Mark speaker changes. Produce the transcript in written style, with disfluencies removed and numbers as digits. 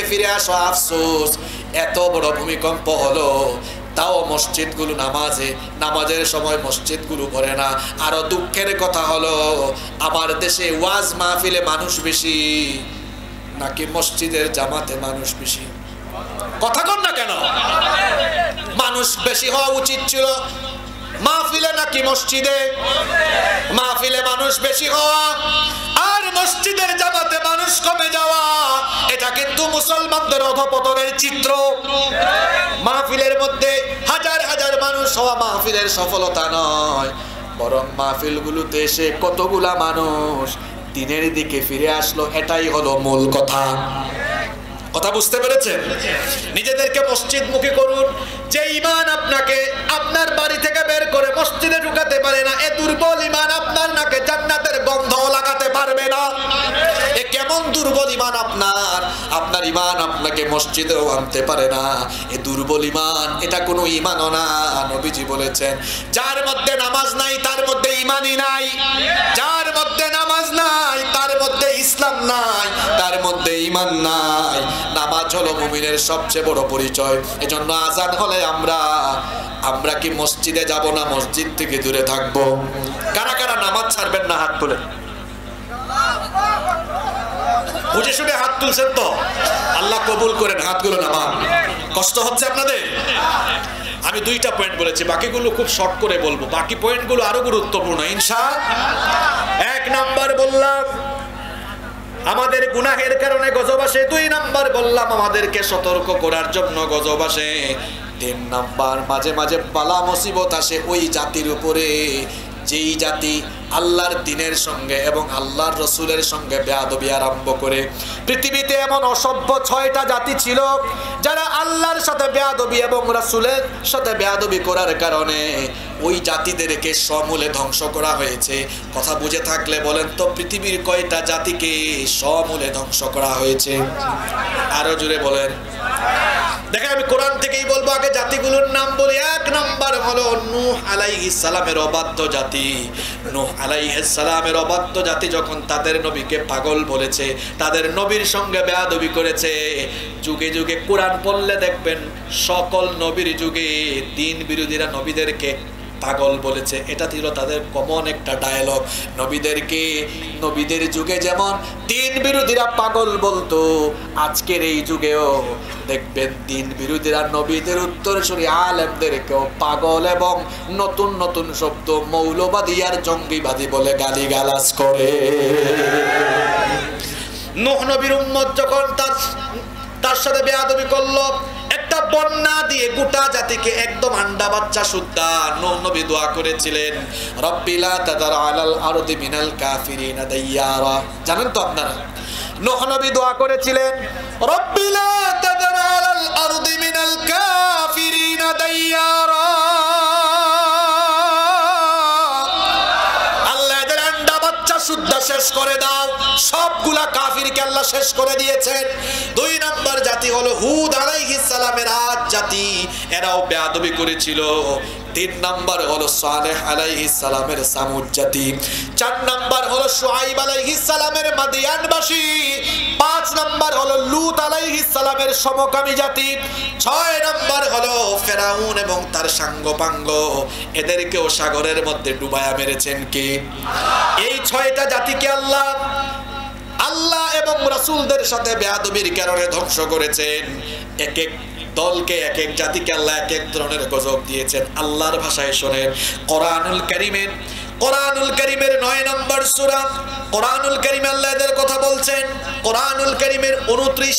Speaker 1: ফিরে আসো আফসোস, এত বড় ভূমিকম্প হলো তাও মসজিদগুলো নামাজের সময় মসজিদগুলো ভরে না। আরো দুঃখের কথা হলো আমার দেশে ওয়াজ মাহফিলে মানুষ বেশি নাকি মসজিদের জামাতে মানুষ বেশি? কথা কন না কেন? মানুষ বেশি হওয়া উচিত ছিল মাহফিলে নাকি মসজিদে? মাহফিলে মানুষ বেশি হওয়া আর মসজিদের জামাতে মানুষ কমে যাওয়া, এটা কিন্তু মুসলমানদের অধঃপতনের চিত্র। মাহফিলের মধ্যে হাজার হাজার মানুষ হওয়া মাহফিলের সফলতা নয়, বরং মাহফিলগুলোতে এসে কতগুলা মানুষ দিনের দিকে ফিরে আসলো, এটাই হলো মূল কথা। কথা বুঝতে পেরেছেন? নিজেদেরকে মসজিদমুখী করুন। যে ঈমান আপনাকে আপনার বাড়ি থেকে বের করে মসজিদে ঢুকাতে পারে না, এ দুর্বল ঈমান আপনার নাকে জান্নাতের গন্ধ লাগাতে পারবে না। এ কেমন দুর্বল ঈমান আপনার! আপনার ঈমান আপনাকে মসজিদেও আনতে পারে না। এ দুর্বল ঈমান, এটা কোনো ঈমানও না। নবীজি বলেছেন, যার মধ্যে নামাজ নাই তার মধ্যে ঈমানই নাই, যার মধ্যে নামাজ নাই তার মধ্যে ইসলাম নাই, তার মধ্যে ঈমান নাই। নামাজ হলো মুমিনের সবচেয়ে বড় পরিচয়। এজন্য আযান হলে আমরা কি মসজিদে যাব না মসজিদ থেকে দূরে থাকব? কারা কারা নামাজ ছাড়বেন না হাত তুলে? বুঝে শুনে হাত তুলছেন তো? আল্লাহ কবুল করেন হাতগুলো নামান। কষ্ট হচ্ছে আপনাদের? আমি দুইটা পয়েন্ট বলেছি, বাকিগুলো খুব শর্ট করে বলবো, বাকি পয়েন্টগুলো আরো গুরুত্বপূর্ণ ইনশাআল্লাহ। 1 নাম্বার বললাম আমাদের গুনাহের কারণে গজব আসে, 2 নাম্বার বললাম আমাদেরকে সতর্ক করার জন্য গজব আসে, 3 নাম্বার মাঝে মাঝে বালা মুসিবত আসে ওই জাতির উপরে যেই জাতি আল্লাহর দ্বীনের সঙ্গে এবং আল্লাহর রাসূলের সঙ্গে বেয়াদবি আরম্ভ করে। পৃথিবীতে এমন অসভ্য 6টা জাতি ছিল যারা আল্লাহর সাথে বেয়াদবি এবং রাসূলের সাথে বেয়াদবি করার কারণে ওই জাতিদেরকে সমূলে ধ্বংস করা হয়েছে। কথা বুঝে থাকলে বলেন তো পৃথিবীর কয়টা জাতিকে সমূলে ধ্বংস করা হয়েছে? আরো জোরে বলেন। দেখেন আমি কোরআন থেকেই বলবো, আগে জাতিগুলোর নাম বলি। 1 নাম্বার হলো নূহ আলাইহিস সালামের অবাধ্য জাতি। নূহ আলাইহিস সালামের অবাধ্য জাতি যখন তাদের নবীকে পাগল বলেছে, তাদের নবীর সঙ্গে বেয়াদবি করেছে, যুগে যুগে কোরআন পড়লে দেখবেন সকল নবীর যুগে দ্বীন বিরোধীরা নবীদেরকে পাগল বলেছে। এটা ছিল তাদের কমন একটা ডায়লগ। নবীদের যুগে যেমন দ্বীন বিরোধীরা পাগল বলতো, আজকের এই যুগেও দেখবেন দ্বীন বিরোধীরা নবীদের উত্তরসূরি আলেমদেরকেও পাগল এবং নতুন নতুন শব্দ মৌলবাদী আর জঙ্গিবাদী বলে গালিগালাজ করে। নূহ নবীর উম্মত যখন তার সাথে বেয়াদবি করলো, একটা বন্যা দিয়ে গোটা জাতিকে একদম আন্ডা বাচ্চা সুদ্ধা নূহ নবী দোয়া করেছিলেন, রব্বি লা তাদার আলাল আরদি মিনাল কাফিরিনা দাইয়ারা। জানেন তো আপনারা নূহ নবী দোয়া করেছিলেন, রব্বি লা তাদার আলাল আরদি মিনাল কাফিরিনা দাইয়ারা। আল্লাহ এদের আন্ডা বাচ্চা সুদ্ধা শেষ করে দাও। সবগুলা কাফিরকে আল্লাহ শেষ করে দিয়েছেন। 2 নাম্বার জাতি হলো হুদ আলাইহিস সালামের আদ জাতি, এরাও বেয়াদবি করেছিল। 3 নাম্বার হলো সালেহ আলাইহিস সালামের সামুদ জাতি। 4 নাম্বার হলো শুআইব আলাইহিস সালামের মাদিয়ানবাসী। 5 নাম্বার হলো লূত আলাইহিস সালামের সমকামী জাতি। 6 নাম্বার হলো ফেরাউন এবং তার সাঙ্গপাঙ্গ, এদেরকেও সাগরের মধ্যে ডুবায়া মেরেছেন কে? এই 6টা জাতিকে আল্লাহ এবং রাসূলদের সাথে বেয়াদবির কারণে ধ্বংস করেছেন। এক এক দলকে এক এক জাতিকে আল্লাহ এক এক ধরনের গজব দিয়েছেন। আল্লাহর ভাষায় শোনেন, কোরআনুল কারীমের 9 নম্বর সূরা, কোরআনুল কারীমে আল্লাহ এদের কথা বলছেন। কোরআনুল কারীমের 29